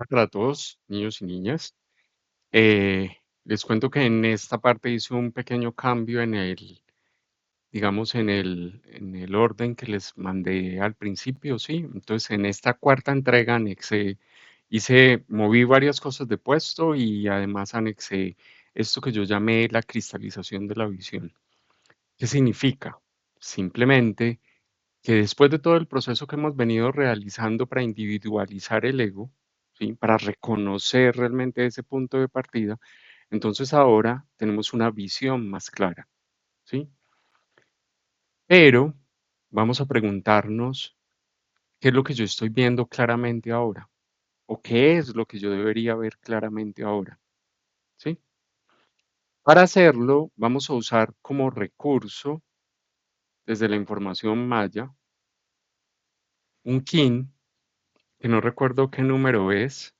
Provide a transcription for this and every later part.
Para todos, niños y niñas. Eh, Les cuento que en esta parte hice un pequeño cambio en el, digamos, en el orden que les mandé al principio, ¿sí? Entonces, en esta cuarta entrega moví varias cosas de puesto y además anexé esto que yo llamé la cristalización de la visión. ¿Qué significa? Simplemente que después de todo el proceso que hemos venido realizando para individualizar el ego, ¿sí? Para reconocer realmente ese punto de partida, entonces ahora tenemos una visión más clara, ¿sí? Pero vamos a preguntarnos qué es lo que yo estoy viendo claramente ahora o qué es lo que yo debería ver claramente ahora, ¿sí? Para hacerlo, vamos a usar como recurso desde la información maya un kin que no recuerdo qué número es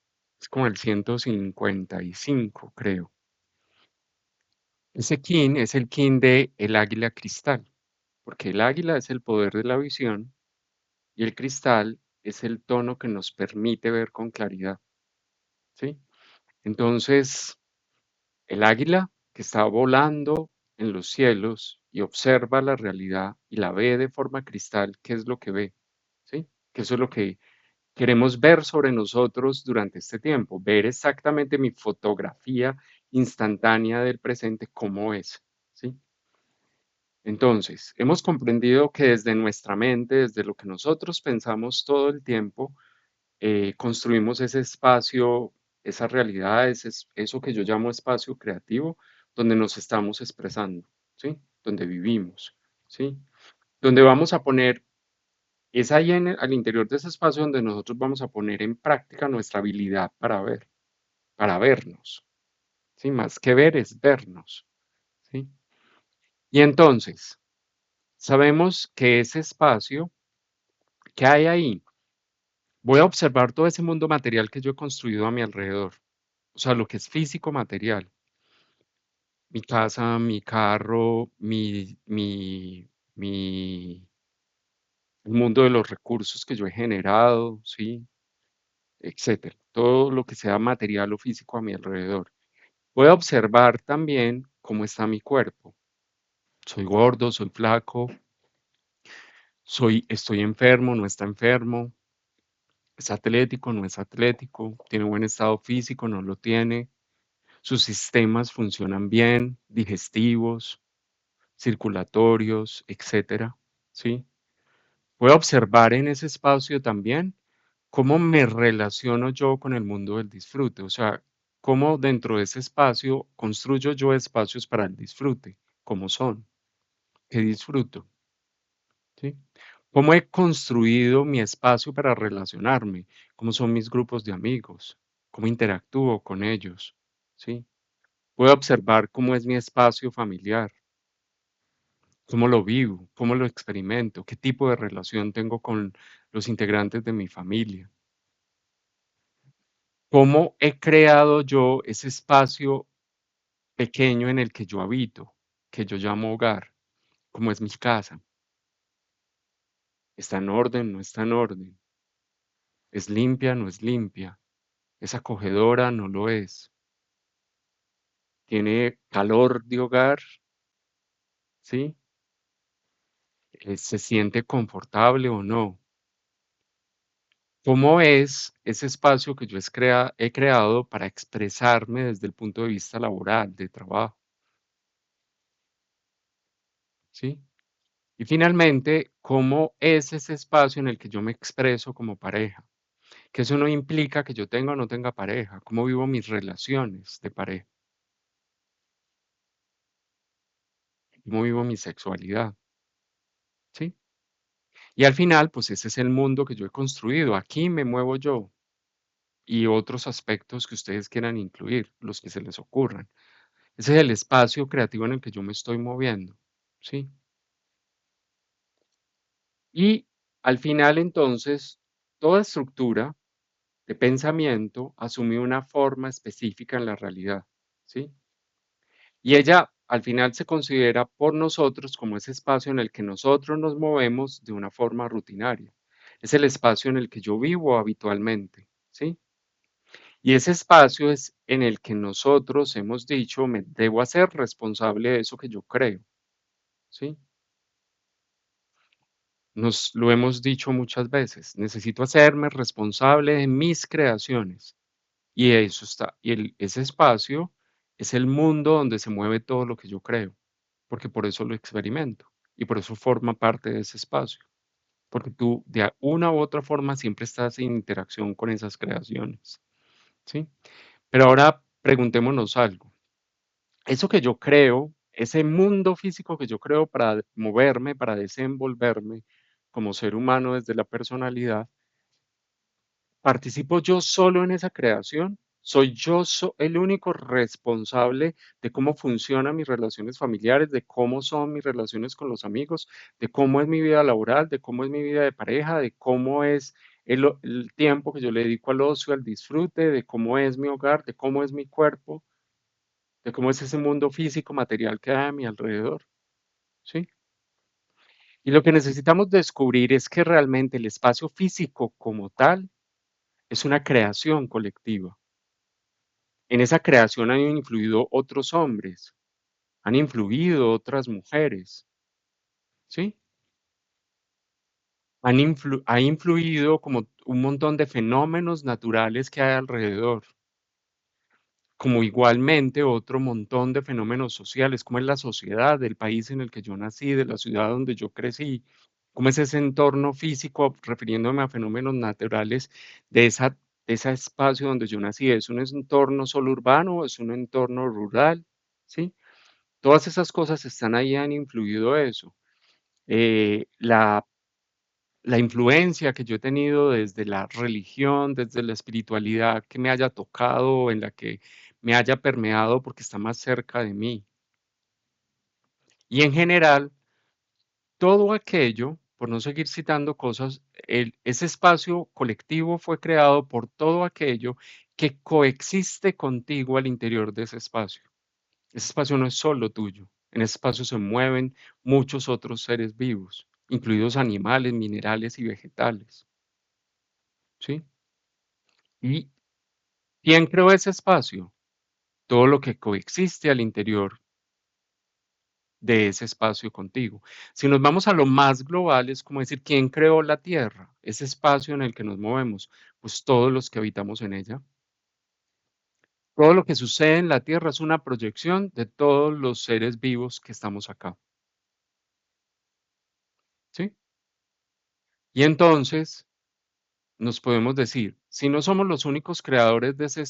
como el 155, creo. Ese kin es el kin de el águila cristal, porque el águila es el poder de la visión y el cristal es el tono que nos permite ver con claridad, ¿sí? Entonces, el águila que está volando en los cielos y observa la realidad y la ve de forma cristal, ¿qué es lo que ve? ¿Sí? Que eso es lo que queremos ver sobre nosotros durante este tiempo, ver exactamente mi fotografía instantánea del presente, cómo es, ¿sí? Entonces, hemos comprendido que desde nuestra mente, desde lo que nosotros pensamos todo el tiempo, construimos ese espacio, esa realidad, eso que yo llamo espacio creativo, donde nos estamos expresando, ¿sí? Donde vivimos, ¿sí? Donde vamos a poner es ahí al interior de ese espacio donde nosotros vamos a poner en práctica nuestra habilidad para ver, para vernos, ¿sí? Más que ver es vernos, ¿sí? Y entonces, sabemos que ese espacio que hay ahí, voy a observar todo ese mundo material que yo he construido a mi alrededor, o sea, lo que es físico material, mi casa, mi carro, mi, el mundo de los recursos que yo he generado, ¿sí? Etcétera. Todo lo que sea material o físico a mi alrededor. Voy a observar también cómo está mi cuerpo. Soy gordo, soy flaco, estoy enfermo, no está enfermo, es atlético, no es atlético, tiene buen estado físico, no lo tiene, sus sistemas funcionan bien, digestivos, circulatorios, etcétera, ¿sí? Voy a observar en ese espacio también cómo me relaciono yo con el mundo del disfrute, o sea, cómo dentro de ese espacio construyo yo espacios para el disfrute, cómo son, qué disfruto, ¿sí? Cómo he construido mi espacio para relacionarme, cómo son mis grupos de amigos, cómo interactúo con ellos, ¿sí? Puedo observar cómo es mi espacio familiar, cómo lo vivo, cómo lo experimento, qué tipo de relación tengo con los integrantes de mi familia. ¿Cómo he creado yo ese espacio pequeño en el que yo habito, que yo llamo hogar? ¿Cómo es mi casa? ¿Está en orden? ¿No está en orden? ¿Es limpia? ¿No es limpia? ¿Es acogedora? ¿No lo es? ¿Tiene calor de hogar? ¿Sí? ¿Se siente confortable o no? ¿Cómo es ese espacio que yo he creado para expresarme desde el punto de vista laboral, de trabajo? ¿Sí? Y finalmente, ¿cómo es ese espacio en el que yo me expreso como pareja? Que eso no implica que yo tenga o no tenga pareja. ¿Cómo vivo mis relaciones de pareja? ¿Cómo vivo mi sexualidad? ¿Sí? Y al final, pues ese es el mundo que yo he construido. Aquí me muevo yo y otros aspectos que ustedes quieran incluir, los que se les ocurran. Ese es el espacio creativo en el que yo me estoy moviendo. ¿Sí? Y al final, entonces, toda estructura de pensamiento asume una forma específica en la realidad, ¿sí? Y ella al final se considera por nosotros como ese espacio en el que nosotros nos movemos de una forma rutinaria. Es el espacio en el que yo vivo habitualmente, ¿sí? Y ese espacio es en el que nosotros hemos dicho: "Me debo hacer responsable de eso que yo creo", ¿sí? Nos lo hemos dicho muchas veces: "Necesito hacerme responsable de mis creaciones". Y eso está y ese espacio es el mundo donde se mueve todo lo que yo creo, porque por eso lo experimento y por eso forma parte de ese espacio, porque tú una u otra forma siempre estás en interacción con esas creaciones, ¿sí? Pero ahora preguntémonos algo, eso que yo creo, ese mundo físico que yo creo para moverme, para desenvolverme como ser humano desde la personalidad, ¿participo yo solo en esa creación? ¿Soy yo el único responsable de cómo funcionan mis relaciones familiares, de cómo son mis relaciones con los amigos, de cómo es mi vida laboral, de cómo es mi vida de pareja, de cómo es el tiempo que yo le dedico al ocio, al disfrute, de cómo es mi hogar, de cómo es mi cuerpo, de cómo es ese mundo físico, material que hay a mi alrededor? ¿Sí? Y lo que necesitamos descubrir es que realmente el espacio físico como tal es una creación colectiva. En esa creación han influido otros hombres, han influido otras mujeres, ¿sí? Ha influido como un montón de fenómenos naturales que hay alrededor, como igualmente otro montón de fenómenos sociales, como es la sociedad del país en el que yo nací, de la ciudad donde yo crecí, cómo es ese entorno físico, refiriéndome a fenómenos naturales de de ese espacio donde yo nací. ¿Es un entorno solo urbano? ¿Es un entorno rural? ¿Sí? Todas esas cosas están ahí, han influido eso. La influencia que yo he tenido desde la religión, desde la espiritualidad que me haya tocado, en la que me haya permeado porque está más cerca de mí. Y en general, todo aquello, por no seguir citando cosas, ese espacio colectivo fue creado por todo aquello que coexiste contigo al interior de ese espacio. Ese espacio no es solo tuyo. En ese espacio se mueven muchos otros seres vivos, incluidos animales, minerales y vegetales, ¿sí? ¿Y quién creó ese espacio? Todo lo que coexiste al interior de ese espacio contigo. Si nos vamos a lo más global, es como decir, ¿quién creó la Tierra? Ese espacio en el que nos movemos, pues todos los que habitamos en ella. Todo lo que sucede en la Tierra es una proyección de todos los seres vivos que estamos acá, ¿sí? Y entonces nos podemos decir, si no somos los únicos creadores de ese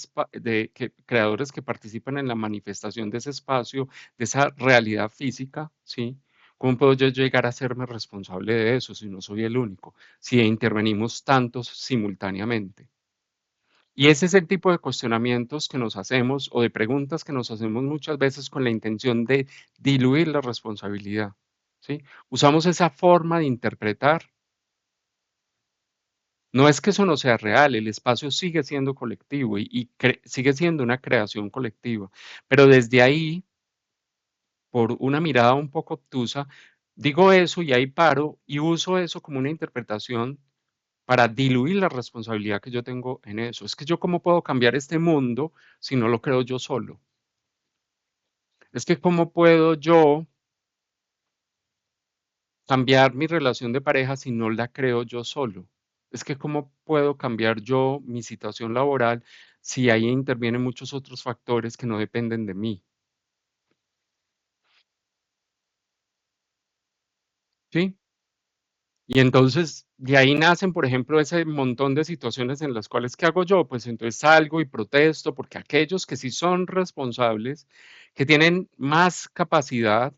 creadores que participan en la manifestación de ese espacio, de esa realidad física, ¿sí? ¿Cómo puedo yo llegar a hacerme responsable de eso si no soy el único? Si intervenimos tantos simultáneamente. Y ese es el tipo de cuestionamientos que nos hacemos o de preguntas que nos hacemos muchas veces con la intención de diluir la responsabilidad, ¿sí? Usamos esa forma de interpretar. No es que eso no sea real, el espacio sigue siendo colectivo y sigue siendo una creación colectiva, pero desde ahí, por una mirada un poco obtusa, digo eso y ahí paro y uso eso como una interpretación para diluir la responsabilidad que yo tengo en eso. Es que yo cómo puedo cambiar este mundo si no lo creo yo solo. Es que cómo puedo yo cambiar mi relación de pareja si no la creo yo solo. Es que cómo puedo cambiar yo mi situación laboral si ahí intervienen muchos otros factores que no dependen de mí, ¿sí? Y entonces de ahí nacen, por ejemplo, ese montón de situaciones en las cuales, ¿qué hago yo? Pues entonces salgo y protesto porque aquellos que sí son responsables, que tienen más capacidad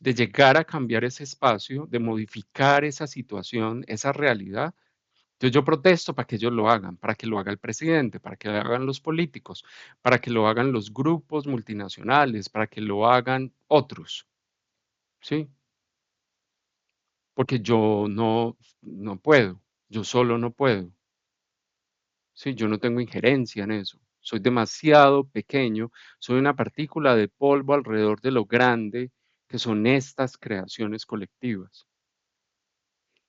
de llegar a cambiar ese espacio, de modificar esa situación, esa realidad. Entonces yo protesto para que ellos lo hagan, para que lo haga el presidente, para que lo hagan los políticos, para que lo hagan los grupos multinacionales, para que lo hagan otros, ¿sí? Porque yo no puedo, yo solo no puedo, ¿sí? Yo no tengo injerencia en eso. Soy demasiado pequeño, soy una partícula de polvo alrededor de lo grande que son estas creaciones colectivas.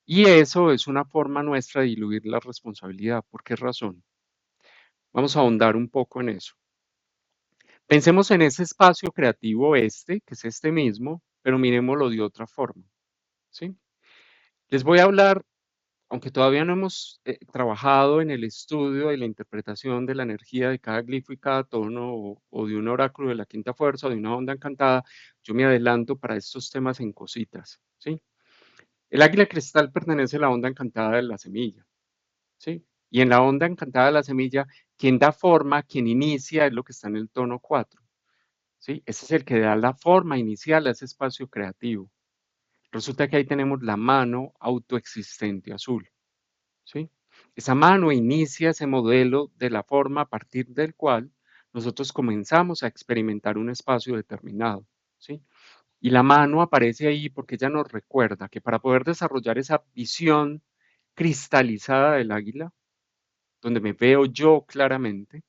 Y eso es una forma nuestra de diluir la responsabilidad. ¿Por qué razón? Vamos a ahondar un poco en eso. Pensemos en ese espacio creativo este, que es este mismo, pero miremoslo de otra forma, ¿sí? Les voy a hablar, aunque todavía no hemos trabajado en el estudio y la interpretación de la energía de cada glifo y cada tono, o de un oráculo de la quinta fuerza o de una onda encantada, yo me adelanto para estos temas en cositas, ¿sí? El águila cristal pertenece a la onda encantada de la semilla, ¿sí? Y en la onda encantada de la semilla, quien da forma, quien inicia, es lo que está en el tono 4. ¿Sí? Ese es el que da la forma inicial a ese espacio creativo. Resulta que ahí tenemos la mano autoexistente azul, ¿sí? Esa mano inicia ese modelo de la forma a partir del cual nosotros comenzamos a experimentar un espacio determinado, ¿sí? Y la mano aparece ahí porque ella nos recuerda que para poder desarrollar esa visión cristalizada del águila, donde me veo yo claramente,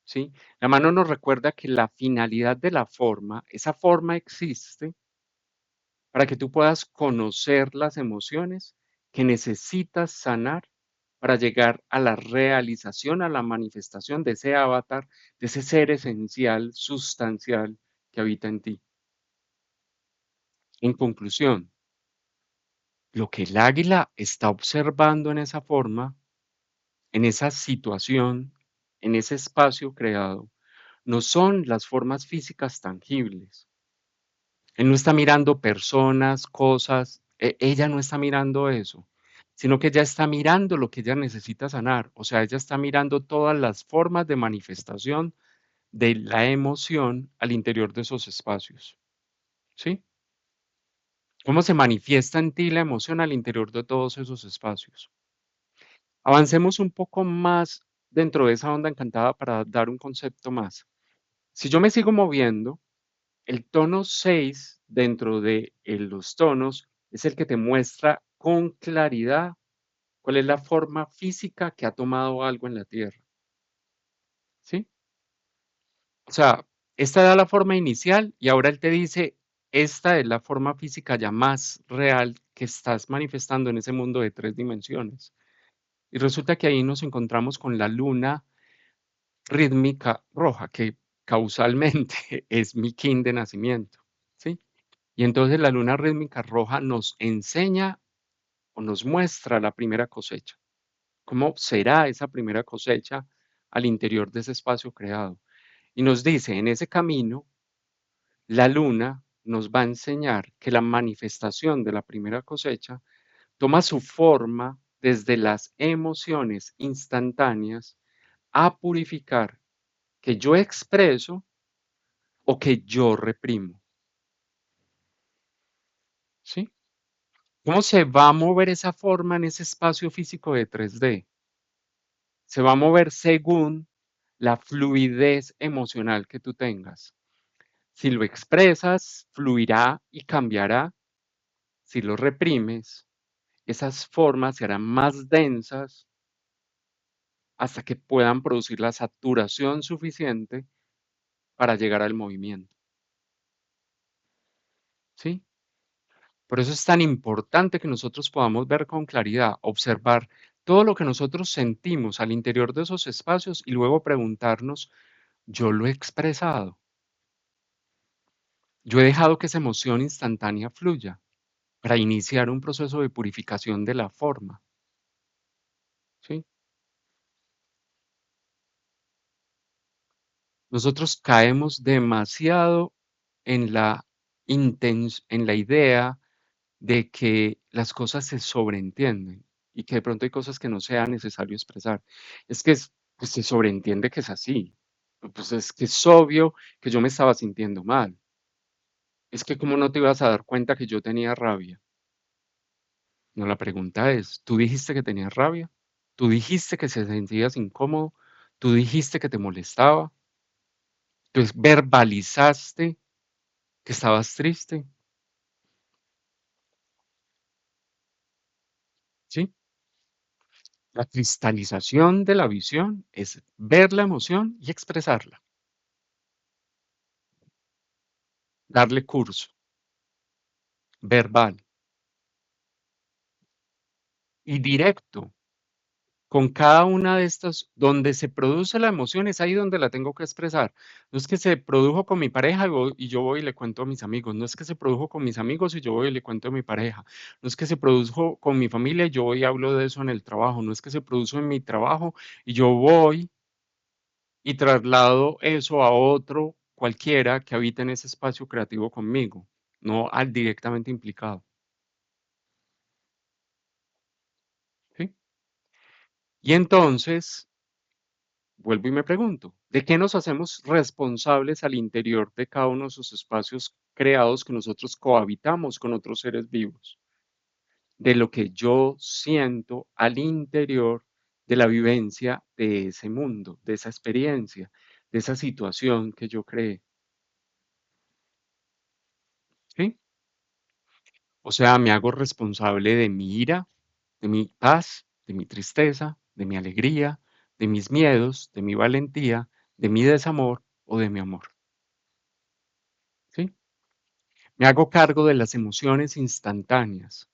¿sí? La mano nos recuerda que la finalidad de la forma, esa forma existe para que tú puedas conocer las emociones que necesitas sanar para llegar a la realización, a la manifestación de ese avatar, de ese ser esencial, sustancial que habita en ti. En conclusión, lo que el águila está observando en esa forma, en esa situación, en ese espacio creado, no son las formas físicas tangibles. Él no está mirando personas, cosas, ella no está mirando eso, sino que ella está mirando lo que ella necesita sanar. O sea, ella está mirando todas las formas de manifestación de la emoción al interior de esos espacios, ¿sí? ¿Cómo se manifiesta en ti la emoción al interior de todos esos espacios? Avancemos un poco más dentro de esa onda encantada para dar un concepto más. Si yo me sigo moviendo, el tono 6 dentro de los tonos es el que te muestra con claridad cuál es la forma física que ha tomado algo en la Tierra, ¿sí? O sea, esta da la forma inicial y ahora él te dice, esta es la forma física ya más real que estás manifestando en ese mundo de 3 dimensiones. Y resulta que ahí nos encontramos con la luna rítmica roja, que causalmente es mi kin de nacimiento, ¿sí? Y entonces la luna rítmica roja nos enseña o nos muestra la primera cosecha. ¿Cómo será esa primera cosecha al interior de ese espacio creado? Y nos dice, en ese camino, la luna nos va a enseñar que la manifestación de la primera cosecha toma su forma desde las emociones instantáneas a purificar que yo expreso o que yo reprimo, ¿sí? ¿Cómo se va a mover esa forma en ese espacio físico de 3D? Se va a mover según la fluidez emocional que tú tengas. Si lo expresas, fluirá y cambiará. Si lo reprimes, esas formas serán más densas hasta que puedan producir la saturación suficiente para llegar al movimiento, ¿sí? Por eso es tan importante que nosotros podamos ver con claridad, observar todo lo que nosotros sentimos al interior de esos espacios y luego preguntarnos, ¿yo lo he expresado? ¿Yo he dejado que esa emoción instantánea fluya para iniciar un proceso de purificación de la forma? ¿Sí? Nosotros caemos demasiado en en la idea de que las cosas se sobreentienden y que de pronto hay cosas que no sea necesario expresar. Es que pues se sobreentiende que es así. Pues es que es obvio que yo me estaba sintiendo mal. Es que cómo no te ibas a dar cuenta que yo tenía rabia. No, la pregunta es, ¿tú dijiste que tenías rabia? ¿Tú dijiste que se sentías incómodo? ¿Tú dijiste que te molestaba? ¿Tú verbalizaste que estabas triste? ¿Sí? La cristalización de la visión es ver la emoción y expresarla, darle curso verbal y directo. con cada una de estas, donde se produce la emoción, es ahí donde la tengo que expresar. No es que se produjo con mi pareja y yo voy y le cuento a mis amigos, no es que se produjo con mis amigos y yo voy y le cuento a mi pareja, no es que se produjo con mi familia y yo voy y hablo de eso en el trabajo, no es que se produjo en mi trabajo y yo voy y traslado eso a otro cualquiera que habita en ese espacio creativo conmigo, no al directamente implicado, ¿sí? Y entonces vuelvo y me pregunto, ¿de qué nos hacemos responsables al interior de cada uno de esos espacios creados que nosotros cohabitamos con otros seres vivos? De lo que yo siento al interior de la vivencia de ese mundo, de esa experiencia, de esa situación que yo creé, ¿sí? O sea, me hago responsable de mi ira, de mi paz, de mi tristeza, de mi alegría, de mis miedos, de mi valentía, de mi desamor o de mi amor, ¿sí? Me hago cargo de las emociones instantáneas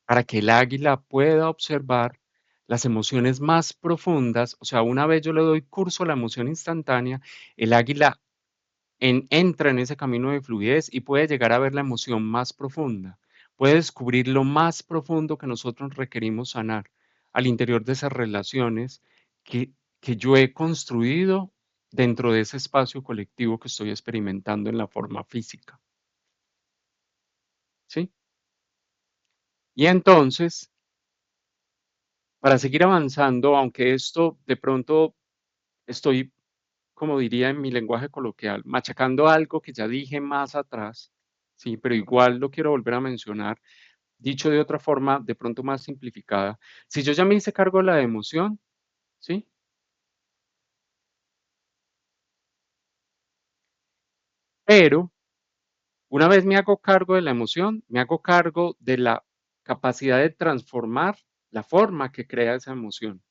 para que el águila pueda observar las emociones más profundas. O sea, una vez yo le doy curso a la emoción instantánea, el águila entra en ese camino de fluidez y puede llegar a ver la emoción más profunda. Puede descubrir lo más profundo que nosotros requerimos sanar al interior de esas relaciones que, que yo he construido dentro de ese espacio colectivo que estoy experimentando en la forma física. ¿Sí? Y entonces, para seguir avanzando, aunque esto de pronto estoy, como diría en mi lenguaje coloquial, machacando algo que ya dije más atrás, sí, pero igual lo quiero volver a mencionar, dicho de otra forma, de pronto más simplificada. Si yo ya me hice cargo de la emoción, sí, pero una vez me hago cargo de la emoción, me hago cargo de la capacidad de transformar la forma que crea esa emoción.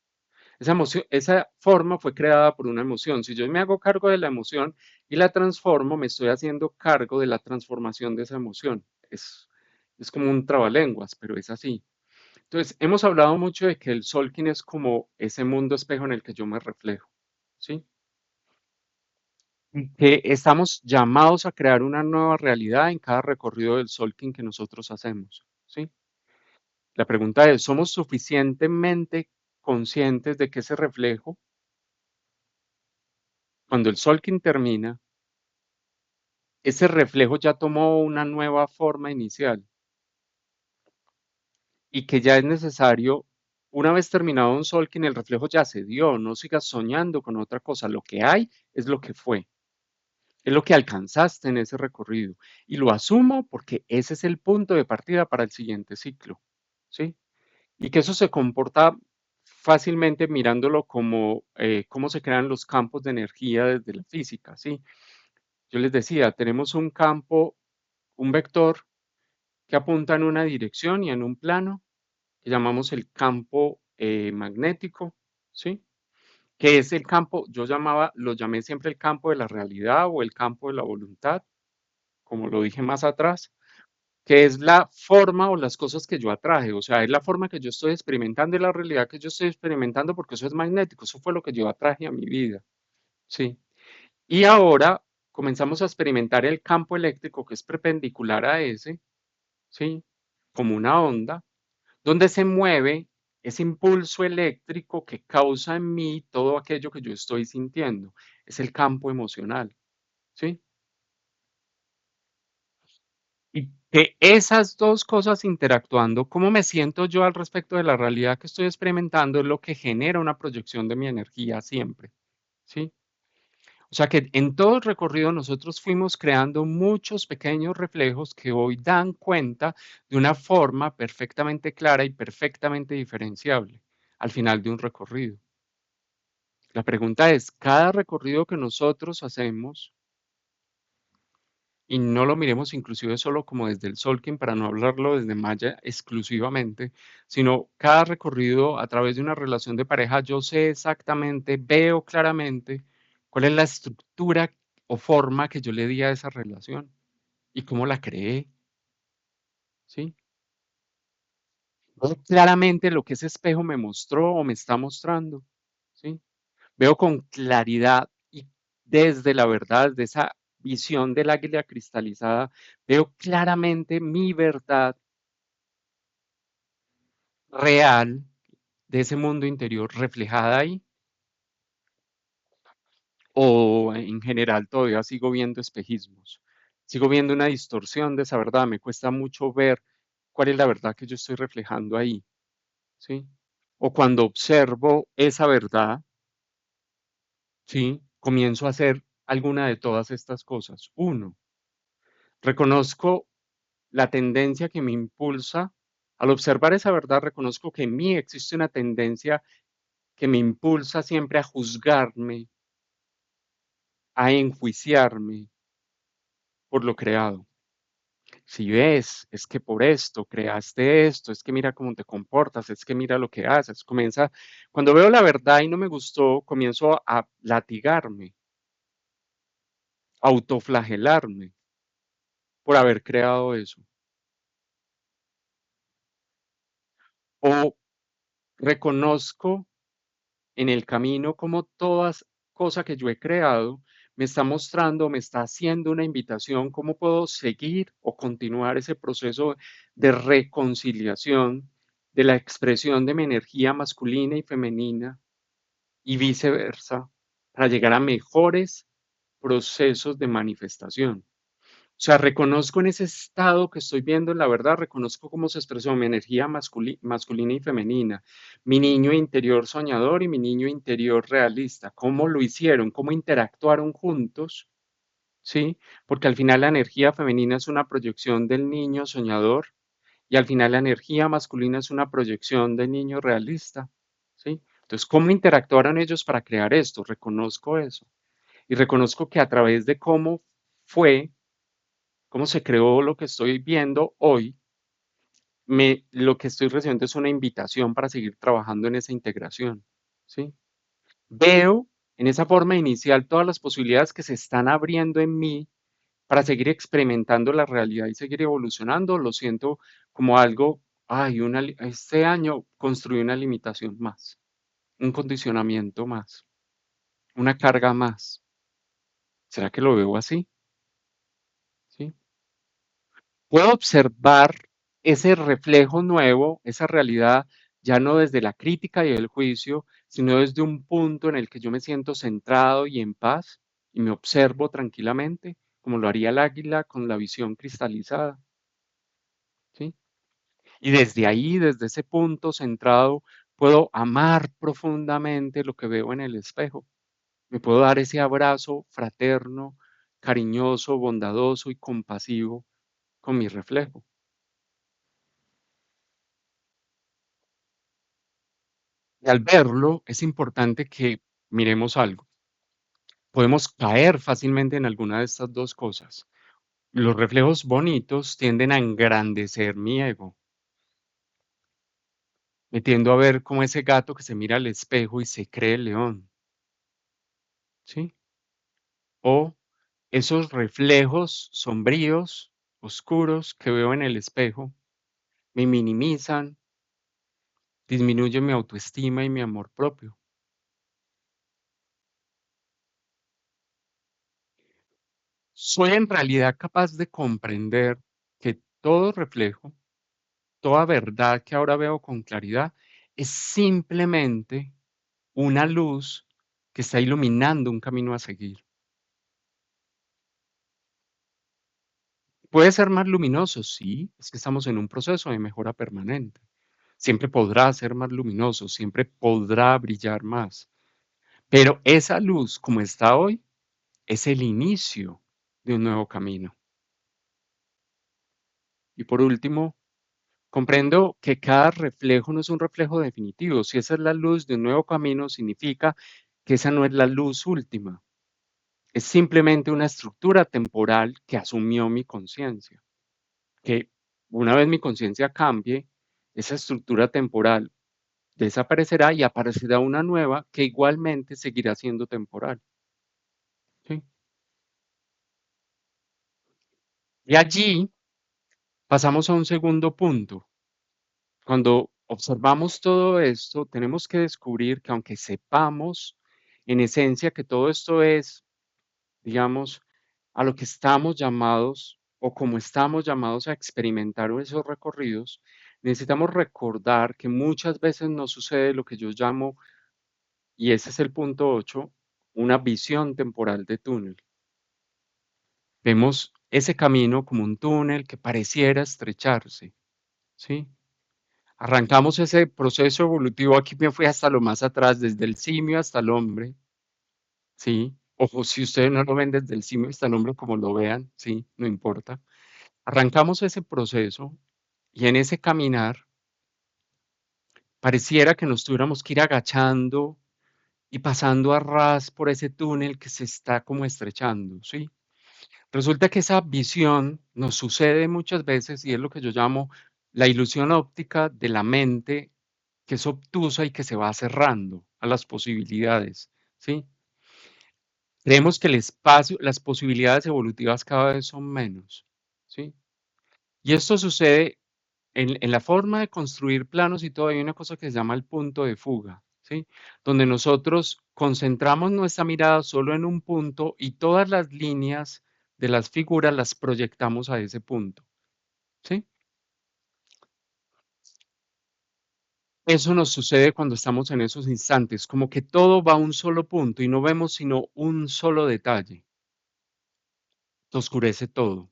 Esa emoción, esa forma fue creada por una emoción. Si yo me hago cargo de la emoción y la transformo, me estoy haciendo cargo de la transformación de esa emoción. Es como un trabalenguas, pero es así. Entonces, hemos hablado mucho de que el Solking es como ese mundo espejo en el que yo me reflejo, ¿sí? Y que estamos llamados a crear una nueva realidad en cada recorrido del Solking que nosotros hacemos, ¿sí? La pregunta es, ¿somos suficientemente conscientes de que ese reflejo, cuando el Solking termina, ese reflejo ya tomó una nueva forma inicial y que ya es necesario, una vez terminado un Solking, el reflejo ya se dio, no sigas soñando con otra cosa, lo que hay es lo que fue, es lo que alcanzaste en ese recorrido y lo asumo porque ese es el punto de partida para el siguiente ciclo, ¿sí? Y que eso se comporta fácilmente mirándolo como cómo se crean los campos de energía desde la física, ¿sí? Yo les decía, tenemos un campo, un vector que apunta en una dirección y en un plano que llamamos el campo magnético, ¿sí? Que es el campo, lo llamé siempre el campo de la realidad o el campo de la voluntad, como lo dije más atrás, que es la forma o las cosas que yo atraje, o sea, es la forma que yo estoy experimentando y la realidad que yo estoy experimentando porque eso es magnético, eso fue lo que yo atraje a mi vida, ¿sí? Y ahora comenzamos a experimentar el campo eléctrico que es perpendicular a ese, ¿sí? Como una onda, donde se mueve ese impulso eléctrico que causa en mí todo aquello que yo estoy sintiendo. Es el campo emocional, ¿sí? Y que esas dos cosas interactuando, cómo me siento yo al respecto de la realidad que estoy experimentando, es lo que genera una proyección de mi energía siempre, ¿sí? O sea que en todo el recorrido nosotros fuimos creando muchos pequeños reflejos que hoy dan cuenta de una forma perfectamente clara y perfectamente diferenciable al final de un recorrido. La pregunta es, cada recorrido que nosotros hacemos, y no lo miremos inclusive solo como desde el Solking para no hablarlo desde Maya exclusivamente, sino cada recorrido a través de una relación de pareja, yo sé exactamente, veo claramente cuál es la estructura o forma que yo le di a esa relación y cómo la creé, ¿sí? Veo claramente lo que ese espejo me mostró o me está mostrando, ¿sí? Veo con claridad y desde la verdad, de esa visión del águila cristalizada, veo claramente mi verdad real de ese mundo interior reflejada ahí, o en general todavía sigo viendo espejismos, sigo viendo una distorsión de esa verdad, me cuesta mucho ver cuál es la verdad que yo estoy reflejando ahí, ¿sí? O cuando observo esa verdad, ¿sí? Comienzo a hacer alguna de todas estas cosas. Uno, reconozco la tendencia que me impulsa, al observar esa verdad, reconozco que en mí existe una tendencia que me impulsa siempre a juzgarme, a enjuiciarme por lo creado. Si ves, es que por esto creaste esto, es que mira cómo te comportas, es que mira lo que haces. Cuando veo la verdad y no me gustó, comienzo a latigarme, autoflagelarme por haber creado eso. O reconozco en el camino como todas cosa que yo he creado me está mostrando, me está haciendo una invitación, cómo puedo seguir o continuar ese proceso de reconciliación de la expresión de mi energía masculina y femenina y viceversa, para llegar a mejores procesos de manifestación. O sea, reconozco en ese estado que estoy viendo, la verdad, reconozco cómo se expresó mi energía masculina y femenina, mi niño interior soñador y mi niño interior realista, cómo lo hicieron, cómo interactuaron juntos, ¿sí? Porque al final la energía femenina es una proyección del niño soñador y al final la energía masculina es una proyección del niño realista, ¿sí? Entonces, ¿cómo interactuaron ellos para crear esto? Reconozco eso. Y reconozco que a través de fue cómo se creó lo que estoy viendo hoy, lo que estoy recibiendo es una invitación para seguir trabajando en esa integración, ¿sí? Veo en esa forma inicial todas las posibilidades que se están abriendo en mí para seguir experimentando la realidad y seguir evolucionando. Lo siento como algo, ay, este año construí una limitación más, un condicionamiento más, una carga más. ¿Será que lo veo así? ¿Sí? Puedo observar ese reflejo nuevo, esa realidad, ya no desde la crítica y el juicio, sino desde un punto en el que yo me siento centrado y en paz y me observo tranquilamente, como lo haría el águila con la visión cristalizada, ¿sí? Y desde ahí, desde ese punto centrado, puedo amar profundamente lo que veo en el espejo. Me puedo dar ese abrazo fraterno, cariñoso, bondadoso y compasivo con mi reflejo. Y al verlo, es importante que miremos algo. Podemos caer fácilmente en alguna de estas dos cosas. Los reflejos bonitos tienden a engrandecer mi ego, me tiendo a ver como ese gato que se mira al espejo y se cree el león, ¿sí? O esos reflejos sombríos, oscuros que veo en el espejo, me minimizan, disminuyen mi autoestima y mi amor propio. Soy en realidad capaz de comprender que todo reflejo, toda verdad que ahora veo con claridad es simplemente una luz que está iluminando un camino a seguir. ¿Puede ser más luminoso? Sí, es que estamos en un proceso de mejora permanente. Siempre podrá ser más luminoso, siempre podrá brillar más. Pero esa luz, como está hoy, es el inicio de un nuevo camino. Y por último, comprendo que cada reflejo no es un reflejo definitivo. Si esa es la luz de un nuevo camino, significa que esa no es la luz última. Es simplemente una estructura temporal que asumió mi conciencia. Que una vez mi conciencia cambie, esa estructura temporal desaparecerá y aparecerá una nueva que igualmente seguirá siendo temporal. ¿Sí? Y allí pasamos a un segundo punto. Cuando observamos todo esto, tenemos que descubrir que aunque sepamos en esencia que todo esto es, digamos, a lo que estamos llamados o como estamos llamados a experimentar esos recorridos, necesitamos recordar que muchas veces nos sucede lo que yo llamo, y ese es el punto 8, una visión temporal de túnel. Vemos ese camino como un túnel que pareciera estrecharse, ¿sí? Arrancamos ese proceso evolutivo, aquí me fui hasta lo más atrás, desde el simio hasta el hombre, ¿sí? Ojo, si ustedes no lo ven desde el simio hasta el hombre, como lo vean, sí, no importa. Arrancamos ese proceso y en ese caminar pareciera que nos tuviéramos que ir agachando y pasando a ras por ese túnel que se está como estrechando, ¿sí? Resulta que esa visión nos sucede muchas veces y es lo que yo llamo la ilusión óptica de la mente que es obtusa y que se va cerrando a las posibilidades, ¿sí? Creemos que el espacio, las posibilidades evolutivas cada vez son menos, ¿sí? Y esto sucede en la forma de construir planos y todo, hay una cosa que se llama el punto de fuga, ¿sí? Donde nosotros concentramos nuestra mirada solo en un punto y todas las líneas de las figuras las proyectamos a ese punto, ¿sí? Eso nos sucede cuando estamos en esos instantes, como que todo va a un solo punto y no vemos sino un solo detalle, se oscurece todo,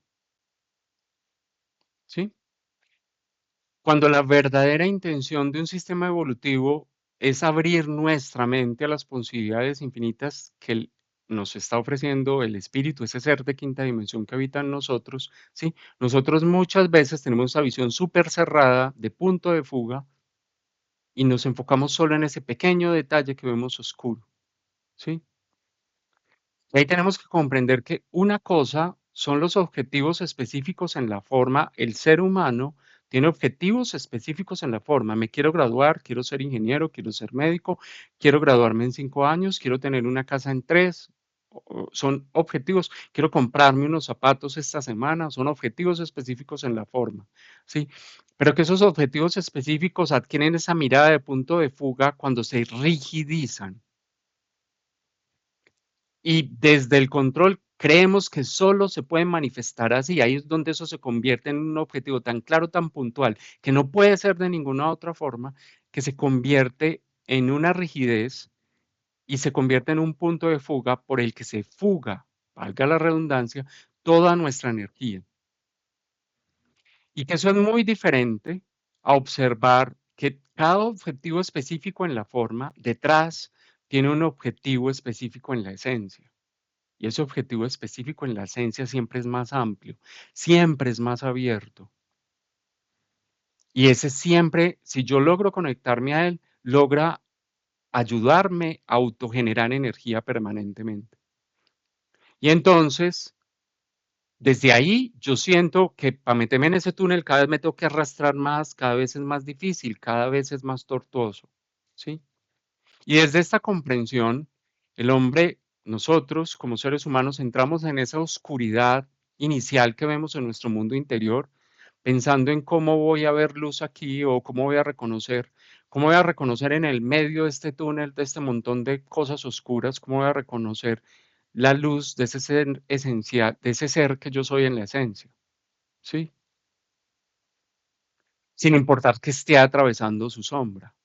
¿sí? Cuando la verdadera intención de un sistema evolutivo es abrir nuestra mente a las posibilidades infinitas que nos está ofreciendo el espíritu, ese ser de quinta dimensión que habita en nosotros, ¿sí? Nosotros muchas veces tenemos esa visión súper cerrada de punto de fuga y nos enfocamos solo en ese pequeño detalle que vemos oscuro, ¿sí? Y ahí tenemos que comprender que una cosa son los objetivos específicos en la forma, el ser humano tiene objetivos específicos en la forma, me quiero graduar, quiero ser ingeniero, quiero ser médico, quiero graduarme en 5 años, quiero tener una casa en tres, son objetivos, quiero comprarme unos zapatos esta semana, son objetivos específicos en la forma, ¿sí? Pero que esos objetivos específicos adquieren esa mirada de punto de fuga cuando se rigidizan. Y desde el control creemos que solo se puede manifestar así. Ahí es donde eso se convierte en un objetivo tan claro, tan puntual, que no puede ser de ninguna otra forma, que se convierte en una rigidez y se convierte en un punto de fuga por el que se fuga, valga la redundancia, toda nuestra energía. Y que eso es muy diferente a observar que cada objetivo específico en la forma, detrás, tiene un objetivo específico en la esencia. Y ese objetivo específico en la esencia siempre es más amplio, siempre es más abierto. Y ese siempre, si yo logro conectarme a él, logra ayudarme a autogenerar energía permanentemente. Y entonces, desde ahí, yo siento que para meterme en ese túnel cada vez me tengo que arrastrar más, cada vez es más difícil, cada vez es más tortuoso, ¿sí? Y desde esta comprensión, el hombre, nosotros como seres humanos, entramos en esa oscuridad inicial que vemos en nuestro mundo interior, pensando en cómo voy a ver luz aquí o cómo voy a reconocer en el medio de este túnel, de este montón de cosas oscuras, cómo voy a reconocer la luz de ese ser esencial, de ese ser que yo soy en la esencia, ¿sí? Sin importar que esté atravesando su sombra.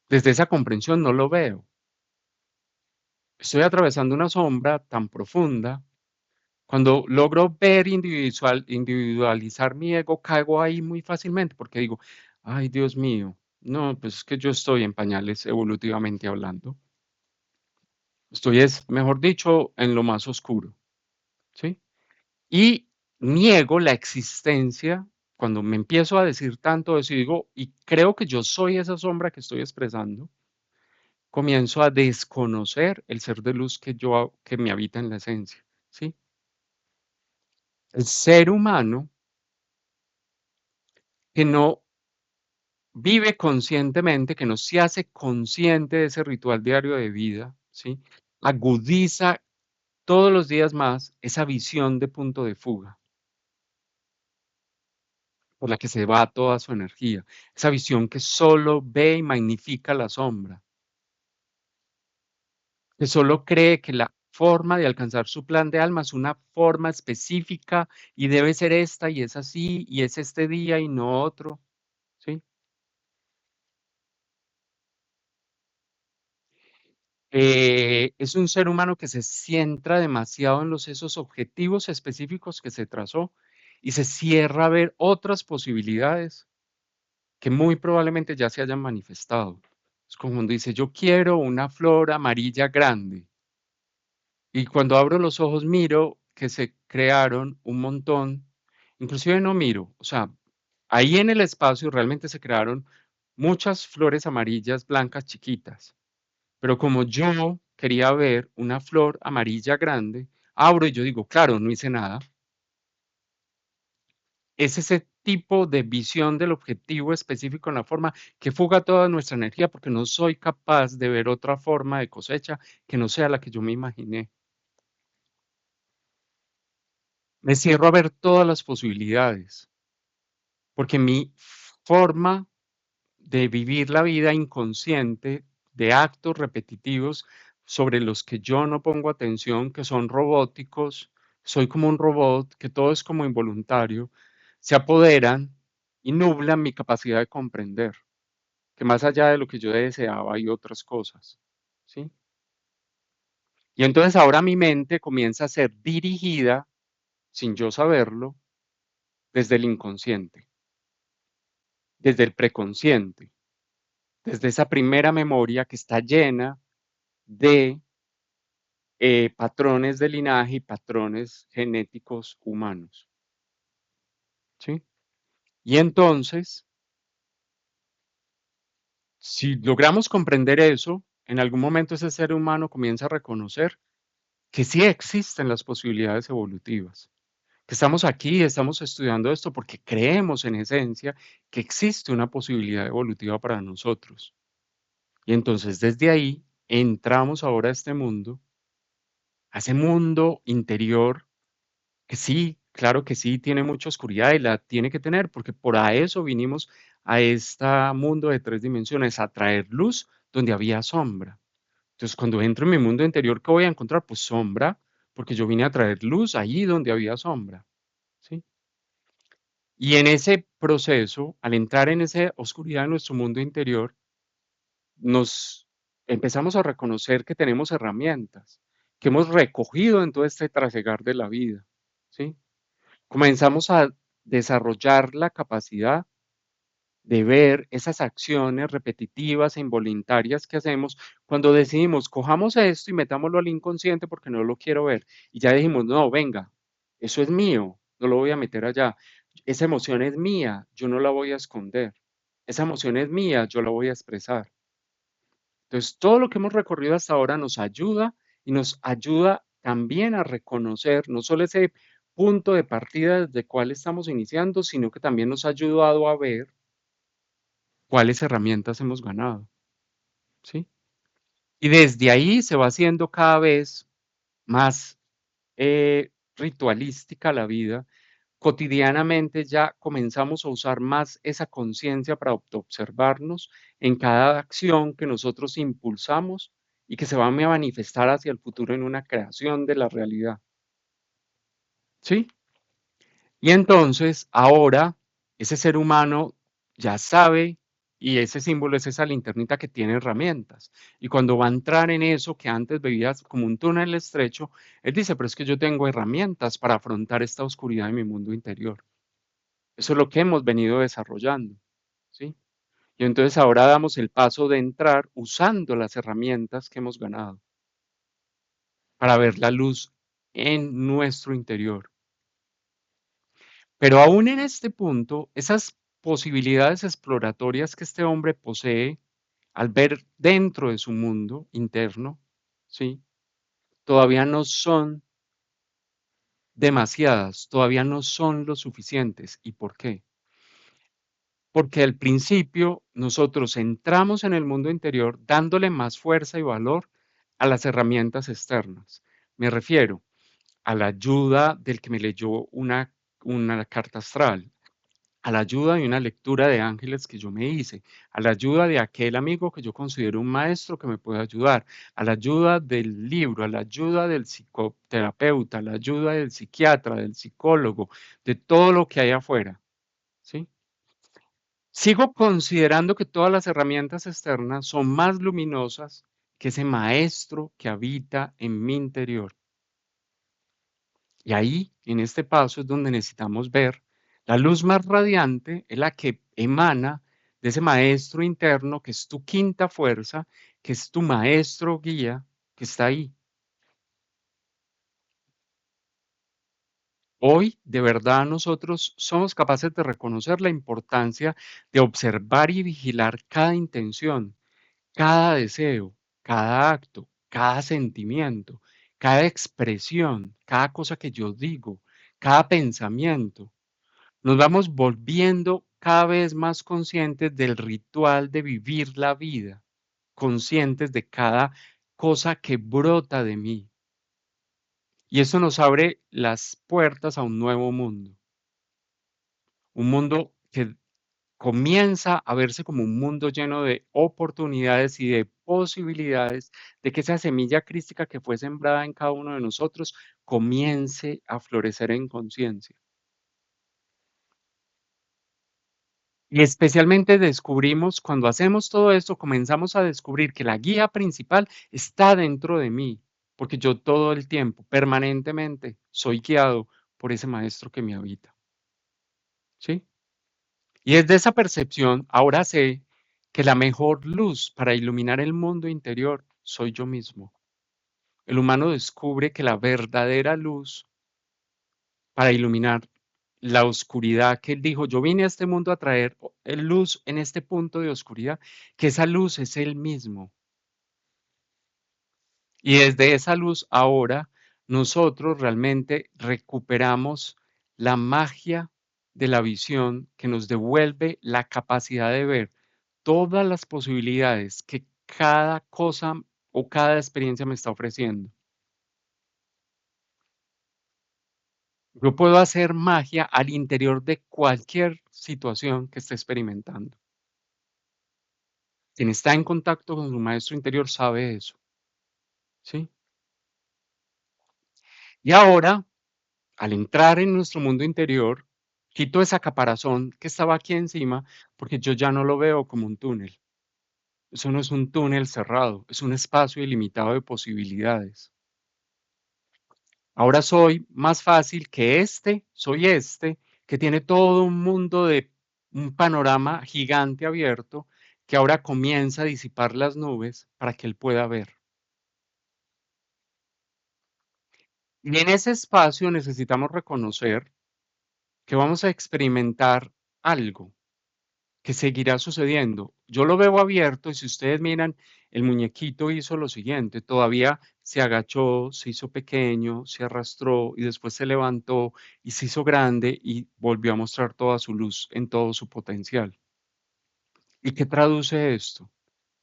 Desde esa comprensión no lo veo. Estoy atravesando una sombra tan profunda, cuando logro ver individualizar mi ego, caigo ahí muy fácilmente porque digo, ay, Dios mío, no, pues es que yo estoy en pañales evolutivamente hablando. Estoy, es, mejor dicho, en lo más oscuro, ¿sí? Y niego la existencia cuando me empiezo a decir tanto eso y digo, y creo que yo soy esa sombra que estoy expresando, comienzo a desconocer el ser de luz que me habita en la esencia, ¿sí? El ser humano que no vive conscientemente, que no se hace consciente de ese ritual diario de vida, ¿sí? Agudiza todos los días más esa visión de punto de fuga. por la que se va toda su energía, esa visión que solo ve y magnifica la sombra, que solo cree que la forma de alcanzar su plan de alma es una forma específica y debe ser esta y es así y es este día y no otro, ¿sí? Es un ser humano que se centra demasiado en esos objetivos específicos que se trazó y se cierra a ver otras posibilidades que muy probablemente ya se hayan manifestado. Es como cuando dice, yo quiero una flor amarilla grande. Y cuando abro los ojos miro que se crearon un montón, inclusive no miro, o sea, ahí en el espacio realmente se crearon muchas flores amarillas, blancas, chiquitas. Pero como yo quería ver una flor amarilla grande, abro y yo digo, claro, no hice nada. Es ese tipo de visión del objetivo específico en la forma que fuga toda nuestra energía porque no soy capaz de ver otra forma de cosecha que no sea la que yo me imaginé. Me cierro a ver todas las posibilidades porque mi forma de vivir la vida inconsciente, de actos repetitivos sobre los que yo no pongo atención, que son robóticos, soy como un robot, que todo es como involuntario, se apoderan y nublan mi capacidad de comprender, que más allá de lo que yo deseaba hay otras cosas, ¿sí? Y entonces ahora mi mente comienza a ser dirigida, sin yo saberlo, desde el inconsciente, desde el preconsciente, desde esa primera memoria que está llena de patrones de linaje y patrones genéticos humanos, ¿sí? Y entonces, si logramos comprender eso, en algún momento ese ser humano comienza a reconocer que sí existen las posibilidades evolutivas, que estamos aquí, estamos estudiando esto porque creemos en esencia que existe una posibilidad evolutiva para nosotros. Y entonces desde ahí entramos ahora a ese mundo interior. Que sí, claro que sí, tiene mucha oscuridad y la tiene que tener, porque por a eso vinimos a este mundo de 3 dimensiones, a traer luz donde había sombra. Entonces, cuando entro en mi mundo interior, ¿qué voy a encontrar? Pues sombra, porque yo vine a traer luz allí donde había sombra, ¿sí? Y en ese proceso, al entrar en esa oscuridad de nuestro mundo interior, nos empezamos a reconocer que tenemos herramientas, que hemos recogido en todo este trasegar de la vida, ¿sí? Comenzamos a desarrollar la capacidad de ver esas acciones repetitivas e involuntarias que hacemos cuando decidimos, cojamos esto y metámoslo al inconsciente porque no lo quiero ver. Y ya dijimos, no, venga, eso es mío, no lo voy a meter allá. Esa emoción es mía, yo no la voy a esconder. Esa emoción es mía, yo la voy a expresar. Entonces, todo lo que hemos recorrido hasta ahora nos ayuda y nos ayuda también a reconocer no solo ese punto de partida desde cuál estamos iniciando, sino que también nos ha ayudado a ver cuáles herramientas hemos ganado, ¿sí? Y desde ahí se va haciendo cada vez más ritualística la vida. Cotidianamente ya comenzamos a usar más esa conciencia para observarnos en cada acción que nosotros impulsamos y que se va a manifestar hacia el futuro en una creación de la realidad, ¿sí? Y entonces ahora ese ser humano ya sabe y ese símbolo es esa linternita que tiene herramientas. Y cuando va a entrar en eso que antes veías como un túnel estrecho, él dice, pero es que yo tengo herramientas para afrontar esta oscuridad en mi mundo interior. Eso es lo que hemos venido desarrollando, ¿sí? Y entonces ahora damos el paso de entrar usando las herramientas que hemos ganado para ver la luz en nuestro interior. Pero aún en este punto, esas posibilidades exploratorias que este hombre posee al ver dentro de su mundo interno, ¿sí? Todavía no son demasiadas, todavía no son lo suficientes. ¿Y por qué? Porque al principio nosotros entramos en el mundo interior dándole más fuerza y valor a las herramientas externas. Me refiero a la ayuda del que me leyó una carta astral, a la ayuda de una lectura de ángeles que yo me hice, a la ayuda de aquel amigo que yo considero un maestro que me puede ayudar, a la ayuda del libro, a la ayuda del psicoterapeuta, a la ayuda del psiquiatra, del psicólogo, de todo lo que hay afuera, ¿sí? Sigo considerando que todas las herramientas externas son más luminosas que ese maestro que habita en mi interior. Y ahí, en este paso, es donde necesitamos ver la luz más radiante, es la que emana de ese maestro interno, que es tu quinta fuerza, que es tu maestro guía, que está ahí. Hoy, de verdad, nosotros somos capaces de reconocer la importancia de observar y vigilar cada intención, cada deseo, cada acto, cada sentimiento, cada expresión, cada cosa que yo digo, cada pensamiento. Nos vamos volviendo cada vez más conscientes del ritual de vivir la vida, conscientes de cada cosa que brota de mí. Y eso nos abre las puertas a un nuevo mundo, un mundo que comienza a verse como un mundo lleno de oportunidades y de posibilidades de que esa semilla crística que fue sembrada en cada uno de nosotros comience a florecer en conciencia. Y especialmente descubrimos, cuando hacemos todo esto, comenzamos a descubrir que la guía principal está dentro de mí, porque yo todo el tiempo, permanentemente, soy guiado por ese maestro que me habita, ¿sí? Y desde esa percepción, ahora sé que la mejor luz para iluminar el mundo interior soy yo mismo. El humano descubre que la verdadera luz para iluminar la oscuridad que él dijo, yo vine a este mundo a traer luz en este punto de oscuridad, que esa luz es él mismo. Y desde esa luz ahora nosotros realmente recuperamos la magia de la visión que nos devuelve la capacidad de ver todas las posibilidades que cada cosa o cada experiencia me está ofreciendo. Yo puedo hacer magia al interior de cualquier situación que esté experimentando. Quien está en contacto con su maestro interior sabe eso, ¿sí? Y ahora, al entrar en nuestro mundo interior, quito esa caparazón que estaba aquí encima, porque yo ya no lo veo como un túnel. Eso no es un túnel cerrado, es un espacio ilimitado de posibilidades. Ahora soy más fácil que soy que tiene todo un mundo de un panorama gigante abierto que ahora comienza a disipar las nubes para que él pueda ver. Y en ese espacio necesitamos reconocer que vamos a experimentar algo que seguirá sucediendo. Yo lo veo abierto y si ustedes miran, el muñequito hizo lo siguiente, todavía se agachó, se hizo pequeño, se arrastró y después se levantó y se hizo grande y volvió a mostrar toda su luz en todo su potencial. ¿Y qué traduce esto?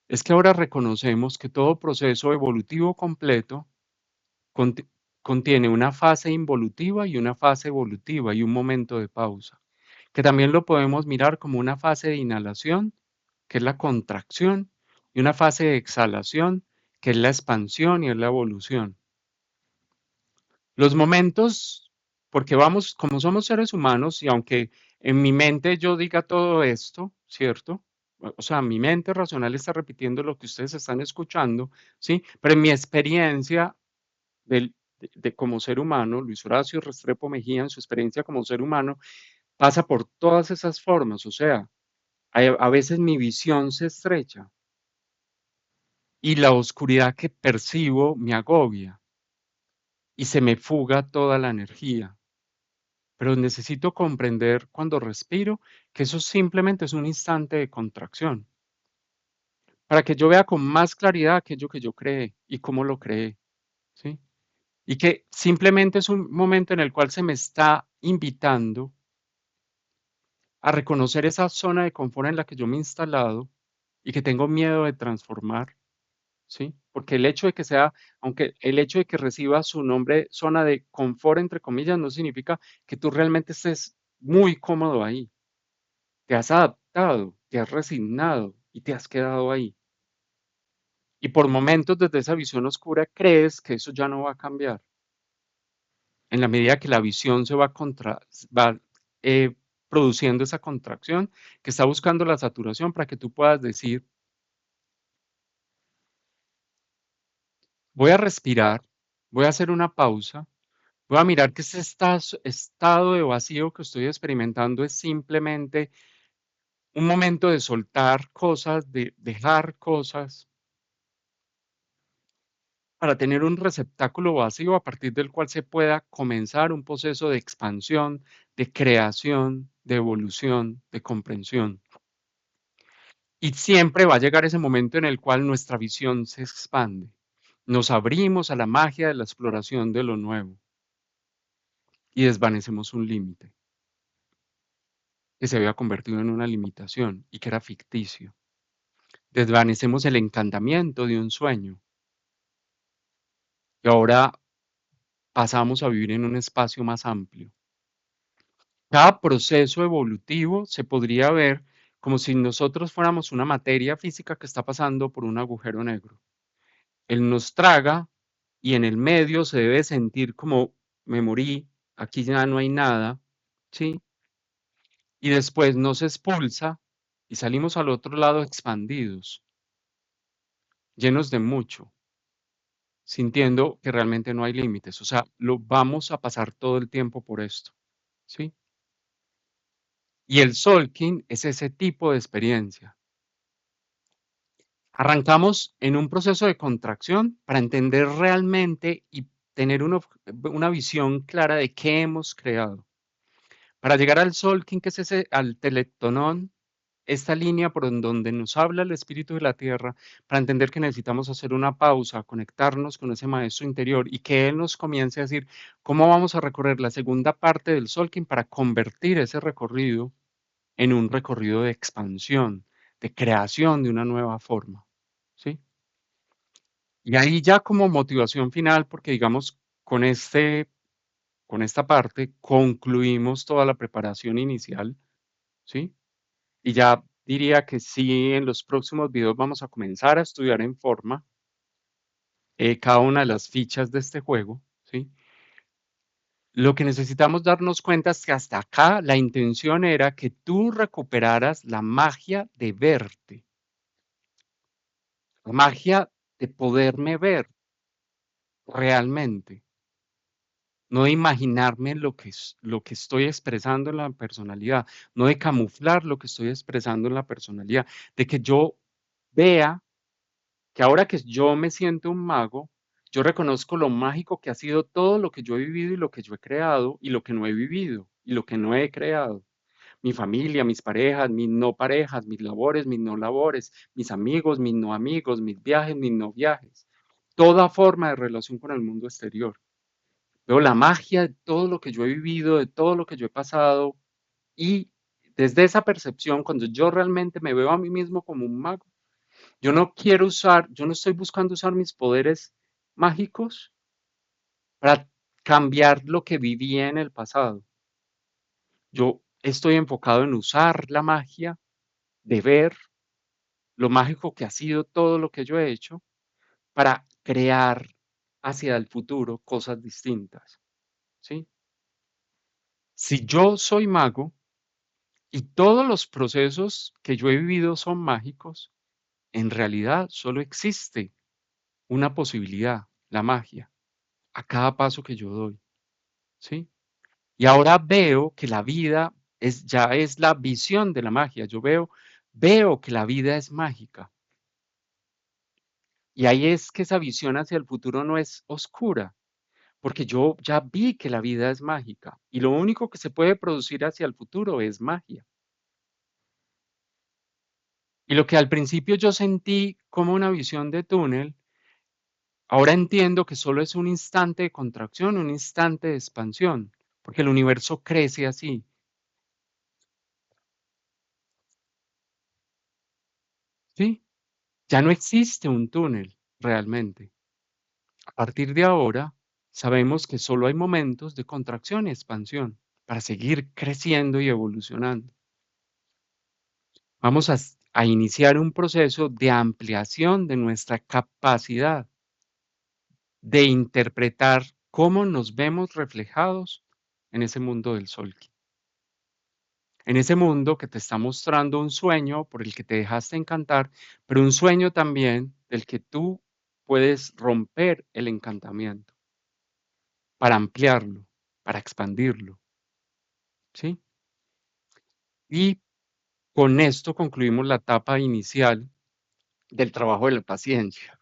Es que ahora reconocemos que todo proceso evolutivo completo conti- contiene una fase involutiva y una fase evolutiva y un momento de pausa, que también lo podemos mirar como una fase de inhalación, que es la contracción, y una fase de exhalación, que es la expansión y es la evolución. Los momentos, porque vamos, como somos seres humanos, y aunque en mi mente yo diga todo esto, ¿cierto? O sea, mi mente racional está repitiendo lo que ustedes están escuchando, ¿sí? Pero en mi experiencia como ser humano, Luis Horacio Restrepo Mejía, en su experiencia como ser humano, pasa por todas esas formas. O sea, a veces mi visión se estrecha y la oscuridad que percibo me agobia y se me fuga toda la energía. Pero necesito comprender cuando respiro que eso simplemente es un instante de contracción, para que yo vea con más claridad aquello que yo creé y cómo lo creé, ¿sí? Y que simplemente es un momento en el cual se me está invitando a reconocer esa zona de confort en la que yo me he instalado y que tengo miedo de transformar, ¿sí? Porque el hecho de que sea, aunque el hecho de que reciba su nombre zona de confort, entre comillas, no significa que tú realmente estés muy cómodo ahí. te has adaptado, te has resignado y te has quedado ahí. Y por momentos desde esa visión oscura crees que eso ya no va a cambiar. En la medida que la visión se va va, eh, produciendo esa contracción que está buscando la saturación para que tú puedas decir: "Voy a respirar, voy a hacer una pausa, voy a mirar que ese estado de vacío que estoy experimentando es simplemente un momento de soltar cosas, de dejar cosas, para tener un receptáculo vacío a partir del cual se pueda comenzar un proceso de expansión, de creación, de evolución, de comprensión. Y siempre va a llegar ese momento en el cual nuestra visión se expande. Nos abrimos a la magia de la exploración de lo nuevo y desvanecemos un límite que se había convertido en una limitación y que era ficticio. Desvanecemos el encantamiento de un sueño y ahora pasamos a vivir en un espacio más amplio. Cada proceso evolutivo se podría ver como si nosotros fuéramos una materia física que está pasando por un agujero negro. Él nos traga y en el medio se debe sentir como me morí, aquí ya no hay nada, ¿sí? Y después nos expulsa y salimos al otro lado expandidos, llenos de mucho, sintiendo que realmente no hay límites. O sea, lo vamos a pasar todo el tiempo por esto, ¿sí? Y el Solking es ese tipo de experiencia. Arrancamos en un proceso de contracción para entender realmente y tener una visión clara de qué hemos creado. Para llegar al Solking, que es ese, al telectonón, esta línea por donde nos habla el espíritu de la tierra, para entender que necesitamos hacer una pausa, conectarnos con ese maestro interior y que él nos comience a decir cómo vamos a recorrer la segunda parte del Solking para convertir ese recorrido en un recorrido de expansión, de creación de una nueva forma, ¿sí? Y ahí ya como motivación final, porque digamos, con esta parte concluimos toda la preparación inicial, ¿sí? Y ya diría que sí, en los próximos videos vamos a comenzar a estudiar en forma cada una de las fichas de este juego, ¿sí? Lo que necesitamos darnos cuenta es que hasta acá la intención era que tú recuperaras la magia de verte, la magia de poderme ver realmente, no de imaginarme lo que estoy expresando en la personalidad, no de camuflar lo que estoy expresando en la personalidad, de que yo vea que ahora que yo me siento un mago, yo reconozco lo mágico que ha sido todo lo que yo he vivido y lo que yo he creado y lo que no he vivido y lo que no he creado. Mi familia, mis parejas, mis no parejas, mis labores, mis no labores, mis amigos, mis no amigos, mis viajes, mis no viajes. Toda forma de relación con el mundo exterior. Veo la magia de todo lo que yo he vivido, de todo lo que yo he pasado y desde esa percepción, cuando yo realmente me veo a mí mismo como un mago, yo no estoy buscando usar mis poderes mágicos para cambiar lo que vivía en el pasado. Yo estoy enfocado en usar la magia de ver lo mágico que ha sido todo lo que yo he hecho para crear hacia el futuro cosas distintas, ¿sí? Si yo soy mago y todos los procesos que yo he vivido son mágicos, en realidad solo existe una posibilidad, la magia, a cada paso que yo doy, ¿sí? Y ahora veo que la vida ya es la visión de la magia. Veo que la vida es mágica. Y ahí es que esa visión hacia el futuro no es oscura, porque yo ya vi que la vida es mágica y lo único que se puede producir hacia el futuro es magia. Y lo que al principio yo sentí como una visión de túnel, ahora entiendo que solo es un instante de contracción, un instante de expansión, porque el universo crece así, ¿sí? Ya no existe un túnel realmente. A partir de ahora, sabemos que solo hay momentos de contracción y expansión para seguir creciendo y evolucionando. Vamos a iniciar un proceso de ampliación de nuestra capacidad de interpretar cómo nos vemos reflejados en ese mundo del Solki, en ese mundo que te está mostrando un sueño por el que te dejaste encantar, pero un sueño también del que tú puedes romper el encantamiento para ampliarlo, para expandirlo, ¿sí? Y con esto concluimos la etapa inicial del trabajo de la paciencia.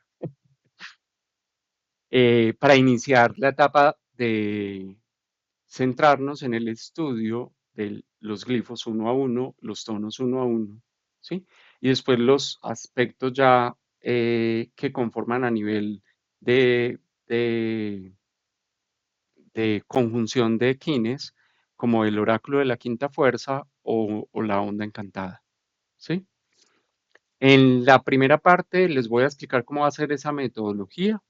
Para iniciar la etapa de centrarnos en el estudio de los glifos uno a uno, los tonos uno a uno, ¿sí? Y después los aspectos ya que conforman a nivel de, de, de conjunción de quines, como el oráculo de la quinta fuerza o la onda encantada, ¿sí? En la primera parte les voy a explicar cómo va a ser esa metodología.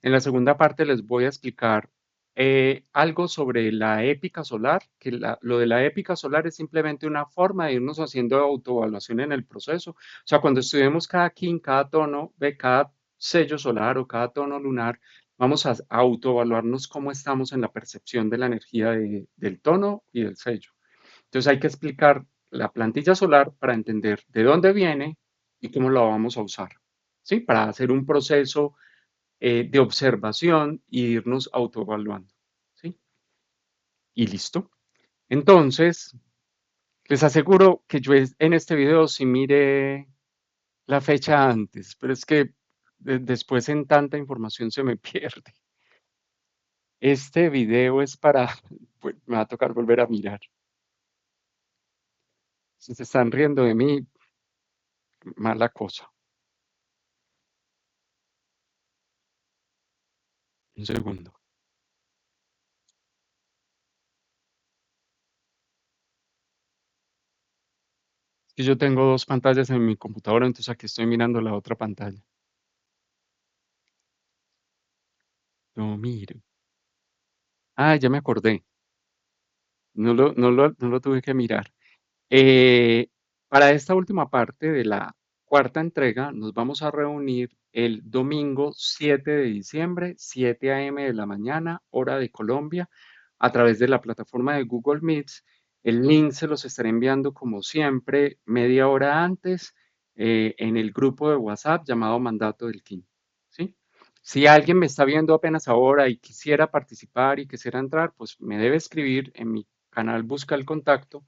En la segunda parte les voy a explicar algo sobre la épica solar, que lo de la épica solar es simplemente una forma de irnos haciendo autoevaluación en el proceso. O sea, cuando estudiemos cada kin, cada tono, de cada sello solar o cada tono lunar, vamos a autoevaluarnos cómo estamos en la percepción de la energía del tono y del sello. Entonces hay que explicar la plantilla solar para entender de dónde viene y cómo la vamos a usar, ¿sí? Para hacer un proceso de observación y irnos autoevaluando, ¿sí? Y listo. Entonces, les aseguro que yo en este video sí mire la fecha antes, pero es que después en tanta información se me pierde. Este video es para, pues me va a tocar volver a mirar. Si se están riendo de mí, mala cosa. Un segundo. Es que yo tengo dos pantallas en mi computadora, entonces aquí estoy mirando la otra pantalla. No, mire. Ah, ya me acordé. No lo tuve que mirar. Eh, para esta última parte de la cuarta entrega, nos vamos a reunir el domingo 7 de diciembre, 7 a.m. de la mañana, hora de Colombia, a través de la plataforma de Google Meets. El link se los estaré enviando como siempre, media hora antes, en el grupo de WhatsApp llamado Mandato del King, ¿sí? Si alguien me está viendo apenas ahora y quisiera participar y quisiera entrar, pues me debe escribir en mi canal Busca el Contacto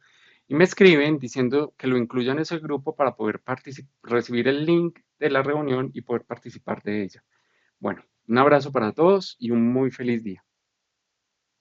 y me escriben diciendo que lo incluyan en ese grupo para poder recibir el link de la reunión y poder participar de ella. Bueno, un abrazo para todos y un muy feliz día.